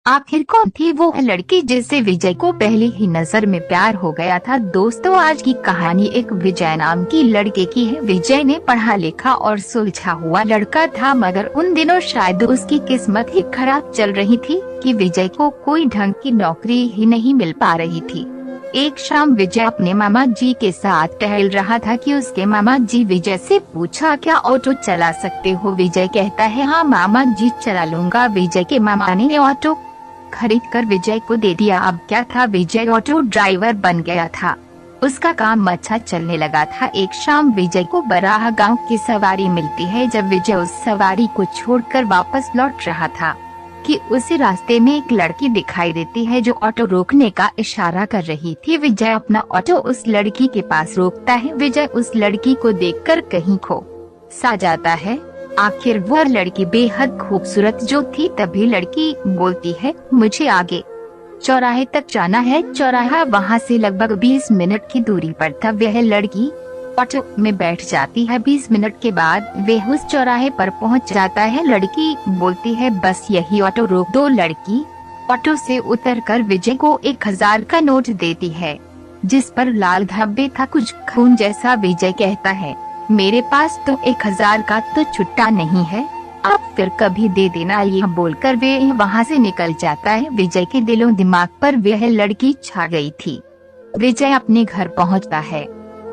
आखिर कौन थी वो लड़की जिससे विजय को पहले ही नजर में प्यार हो गया था। दोस्तों, आज की कहानी एक विजय नाम की लड़के की है। विजय ने पढ़ा लिखा और सुलझा हुआ लड़का था, मगर उन दिनों शायद उसकी किस्मत ही खराब चल रही थी कि विजय को कोई ढंग की नौकरी ही नहीं मिल पा रही थी। एक शाम विजय अपने मामा जी के साथ टहल रहा था कि उसके मामा जी विजय से पूछा, क्या ऑटो चला सकते हो? विजय कहता है, हाँ मामा जी चला लूंगा। विजय के मामा ने ऑटो खरीद कर विजय को दे दिया। अब क्या था, विजय ऑटो ड्राइवर बन गया था। उसका काम अच्छा चलने लगा था। एक शाम विजय को बराह गांव की सवारी मिलती है। जब विजय उस सवारी को छोड़कर वापस लौट रहा था कि उसी रास्ते में एक लड़की दिखाई देती है जो ऑटो रोकने का इशारा कर रही थी। विजय अपना ऑटो उस लड़की के पास रोकता है। विजय उस लड़की को देखकर कहीं खो सा जाता है। आखिर वह लड़की बेहद खूबसूरत जो थी। तभी लड़की बोलती है, मुझे आगे चौराहे तक जाना है। चौराहा वहाँ से लगभग 20 मिनट की दूरी पर था। वह लड़की ऑटो में बैठ जाती है। 20 मिनट के बाद वह उस चौराहे पर पहुँच जाता है। लड़की बोलती है, बस यही ऑटो रोक दो। लड़की ऑटो से उतरकर विजय को 1000 का नोट देती है, जिस पर लाल धब्बे था, कुछ खून जैसा। विजय कहता है, मेरे पास तो 1000 का तो छुट्टा नहीं है, आप फिर कभी दे देना। यह बोलकर वे वहाँ से निकल जाता है। विजय के दिलों दिमाग पर वह लड़की छा गई थी। विजय अपने घर पहुँचता है,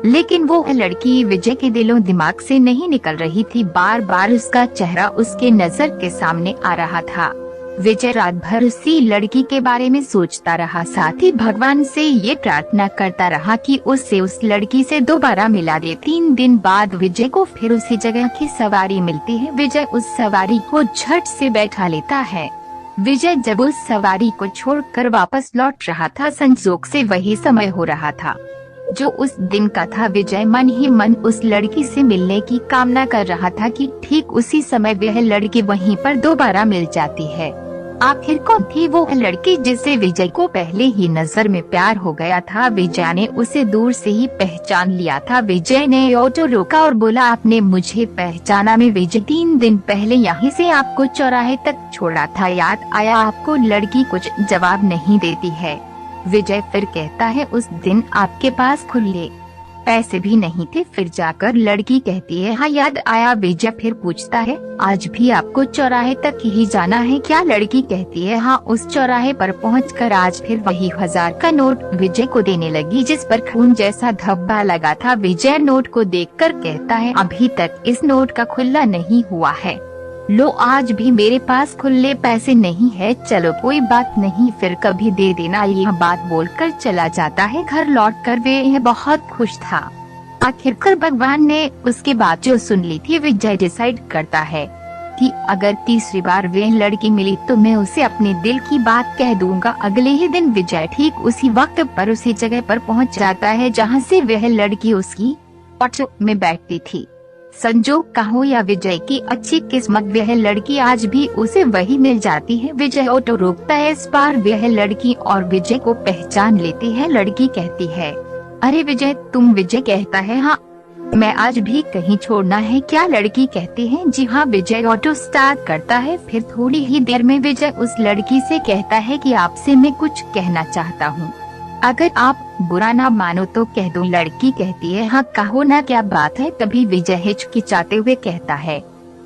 लेकिन वो लड़की विजय के दिलों दिमाग से नहीं निकल रही थी। बार बार उसका चेहरा उसके नजर के सामने आ रहा था। विजय रात भर उसी लड़की के बारे में सोचता रहा। साथ ही भगवान से ये प्रार्थना करता रहा कि उसे उस लड़की से दोबारा मिला दे। 3 दिन बाद विजय को फिर उसी जगह की सवारी मिलती है। विजय उस सवारी को झट से बैठा लेता है। विजय जब उस सवारी को छोड़कर वापस लौट रहा था, संजोग से वही समय हो रहा था जो उस दिन का था। विजय मन ही मन उस लड़की से मिलने की कामना कर रहा था कि ठीक उसी समय वह लड़की वहीं पर दोबारा मिल जाती है। आखिर कौन थी वो लड़की जिससे विजय को पहले ही नजर में प्यार हो गया था? विजय ने उसे दूर से ही पहचान लिया था। विजय ने ऑटो रोका और बोला, आपने मुझे पहचाना? में विजय 3 दिन पहले यहीं से आपको चौराहे तक छोड़ा था, याद आया आपको? लड़की कुछ जवाब नहीं देती है। विजय फिर कहता है, उस दिन आपके पास खुले पैसे भी नहीं थे। फिर जाकर लड़की कहती है, हाँ याद आया। विजय फिर पूछता है, आज भी आपको चौराहे तक ही जाना है क्या? लड़की कहती है, हाँ। उस चौराहे पर पहुंचकर आज फिर वही 1000 का नोट विजय को देने लगी, जिस पर खून जैसा धब्बा लगा था। विजय नोट को देखकर कहता है, अभी तक इस नोट का खुला नहीं हुआ है। लो, आज भी मेरे पास खुले पैसे नहीं है। चलो कोई बात नहीं, फिर कभी दे देना। यह बात बोलकर चला जाता है। घर लौटकर वे बहुत खुश था। आखिरकार भगवान ने उसकी बात जो सुन ली थी। विजय डिसाइड करता है कि अगर तीसरी बार वे लड़की मिली तो मैं उसे अपने दिल की बात कह दूंगा। अगले ही दिन विजय ठीक उसी वक्त पर उसी जगह पर पहुंच जाता है जहां से वह लड़की उसकी ऑटो में बैठती थी। संजोग का हो या विजय की अच्छी किस्मत, वह लड़की आज भी उसे वही मिल जाती है। विजय ऑटो रोकता है। इस बार वह लड़की और विजय को पहचान लेती है। लड़की कहती है, अरे विजय तुम? विजय कहता है, हाँ मैं आज भी कहीं छोड़ना है क्या? लड़की कहती है, जी हाँ। विजय ऑटो स्टार्ट करता है। फिर थोड़ी ही देर में विजय उस लड़की से कहता है कि आपसे मैं कुछ कहना चाहता हूँ, अगर आप बुरा ना मानो तो कह दो। लड़की कहती है, हाँ कहो ना, क्या बात है? तभी विजय हिचकिचाते हुए कहता है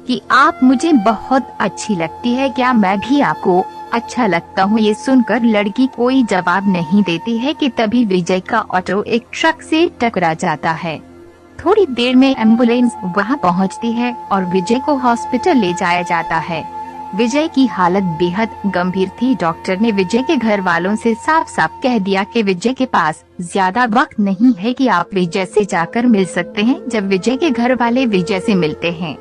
कि आप मुझे बहुत अच्छी लगती है, क्या मैं भी आपको अच्छा लगता हूँ? ये सुनकर लड़की कोई जवाब नहीं देती है कि तभी विजय का ऑटो एक ट्रक से टकरा जाता है। थोड़ी देर में एम्बुलेंस वहाँ पहुँचती है और विजय को हॉस्पिटल ले जाया जाता है। विजय की हालत बेहद गंभीर थी। डॉक्टर ने विजय के घर वालों से साफ साफ कह दिया कि विजय के पास ज्यादा वक्त नहीं है कि आप विजय से जाकर मिल सकते हैं। जब विजय के घर वाले विजय से मिलते हैं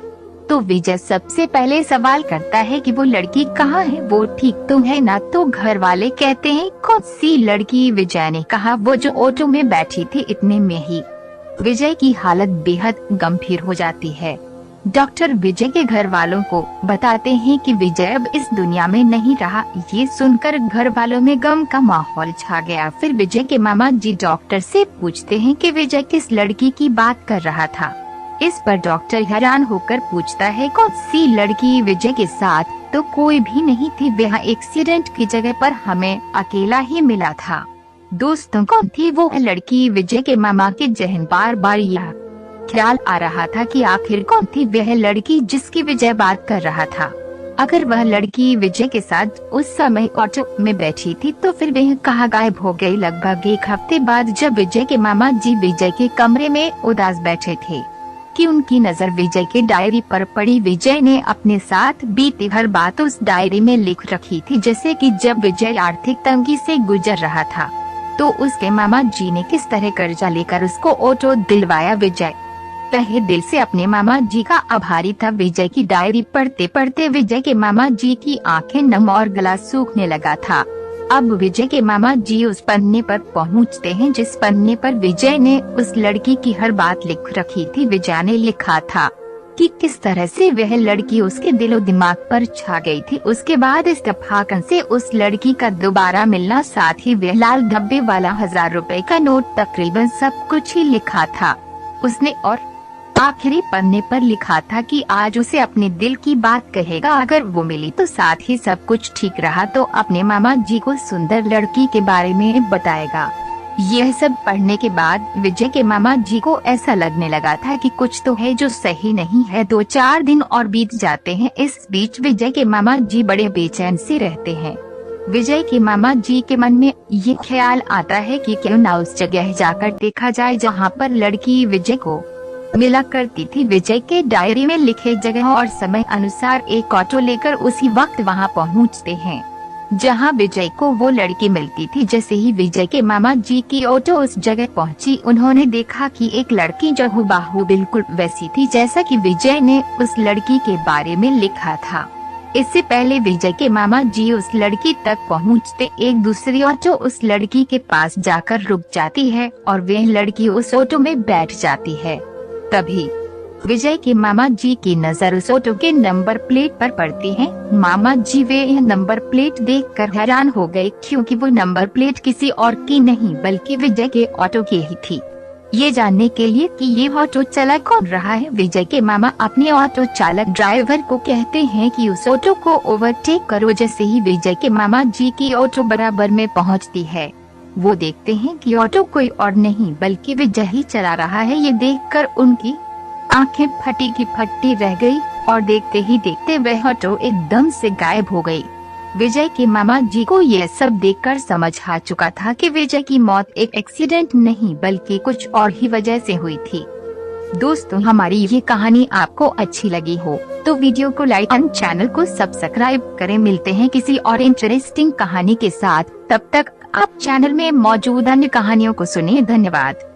तो विजय सबसे पहले सवाल करता है कि वो लड़की कहाँ है, वो ठीक तो है ना? तो घर वाले कहते हैं, कौन सी लड़की? विजय ने कहा, वो जो ऑटो में बैठी थी। इतने में ही विजय की हालत बेहद गंभीर हो जाती है। डॉक्टर विजय के घर वालों को बताते हैं कि विजय अब इस दुनिया में नहीं रहा। ये सुनकर घर वालों में गम का माहौल छा गया। फिर विजय के मामा जी डॉक्टर से पूछते हैं कि विजय किस लड़की की बात कर रहा था। इस पर डॉक्टर हैरान होकर पूछता है, कौन सी लड़की? विजय के साथ तो कोई भी नहीं थी। वह एक्सीडेंट की जगह पर हमें अकेला ही मिला था। दोस्तों, कौन थी वो लड़की? विजय के मामा के जहन बार बार यह ख्याल आ रहा था कि आखिर कौन थी वह लड़की जिसकी विजय बात कर रहा था। अगर वह लड़की विजय के साथ उस समय ऑटो में बैठी थी तो फिर वह कहाँ गायब हो गई? लगभग एक हफ्ते बाद जब विजय के मामा जी विजय के कमरे में उदास बैठे थे कि उनकी नजर विजय के डायरी पर पड़ी। विजय ने अपने साथ बीती हर बात उस डायरी में लिख रखी थी, जैसे कि जब विजय आर्थिक तंगी से गुजर रहा था तो उसके मामा जी ने किस तरह कर्जा लेकर उसको ऑटो दिलवाया। विजय तहे दिल से अपने मामा जी का आभारी था। विजय की डायरी पढ़ते पढ़ते विजय के मामा जी की आंखें नम और गला सूखने लगा था। अब विजय के मामा जी उस पन्ने पर पहुंचते हैं जिस पन्ने पर विजय ने उस लड़की की हर बात लिख रखी थी। विजय ने लिखा था कि किस तरह से वह लड़की उसके दिलो दिमाग पर छा गई थी। उसके बाद इत्तेफाकन से उस लड़की का दोबारा मिलना, साथ ही वह लाल धब्बे वाला 1000 रुपए का नोट, तकरीबन सब कुछ ही लिखा था उसने। और आखिरी पन्ने पर लिखा था कि आज उसे अपने दिल की बात कहेगा। अगर वो मिली तो साथ ही सब कुछ ठीक रहा तो अपने मामा जी को सुंदर लड़की के बारे में बताएगा। यह सब पढ़ने के बाद विजय के मामा जी को ऐसा लगने लगा था कि कुछ तो है जो सही नहीं है। 2-4 दिन और बीत जाते हैं। इस बीच विजय के मामा जी बड़े बेचैन से रहते हैं। विजय के मामा जी के मन में ये ख्याल आता है कि क्यों ना उस जगह जाकर देखा जाए जहाँ पर लड़की विजय को मिला करती थी। विजय के डायरी में लिखे जगह और समय अनुसार एक ऑटो लेकर उसी वक्त वहां पहुंचते हैं जहां विजय को वो लड़की मिलती थी। जैसे ही विजय के मामा जी की ऑटो उस जगह पहुंची, उन्होंने देखा कि एक लड़की जो हुबहू बिल्कुल वैसी थी जैसा कि विजय ने उस लड़की के बारे में लिखा था। इससे पहले विजय के मामा जी उस लड़की तक पहुंचते, एक दूसरी ऑटो उस लड़की के पास जाकर रुक जाती है और वह लड़की उस ऑटो में बैठ जाती है। तभी विजय के मामा जी की नजर उस ऑटो के नंबर प्लेट पर पड़ती है। मामा जी वे यह नंबर प्लेट देखकर हैरान हो गए, क्योंकि वो नंबर प्लेट किसी और की नहीं बल्कि विजय के ऑटो की ही थी। ये जानने के लिए कि ये ऑटो चला कौन रहा है, विजय के मामा अपने ऑटो चालक ड्राइवर को कहते हैं कि उस ऑटो को ओवरटेक करो। जैसे ही विजय के मामा जी की ऑटो बराबर में पहुंचती है, वो देखते हैं कि ऑटो कोई और नहीं बल्कि विजय ही चला रहा है। ये देखकर उनकी आंखें फटी की फटी रह गई और देखते ही देखते वह ऑटो एकदम से गायब हो गई। विजय के मामा जी को यह सब देखकर समझ आ चुका था कि विजय की मौत एक एक्सीडेंट नहीं बल्कि कुछ और ही वजह से हुई थी। दोस्तों, हमारी ये कहानी आपको अच्छी लगी हो तो वीडियो को लाइक और चैनल को सब्सक्राइब करें। मिलते हैं किसी और इंटरेस्टिंग कहानी के साथ। तब तक आप चैनल में मौजूद अन्य कहानियों को सुनिए। धन्यवाद।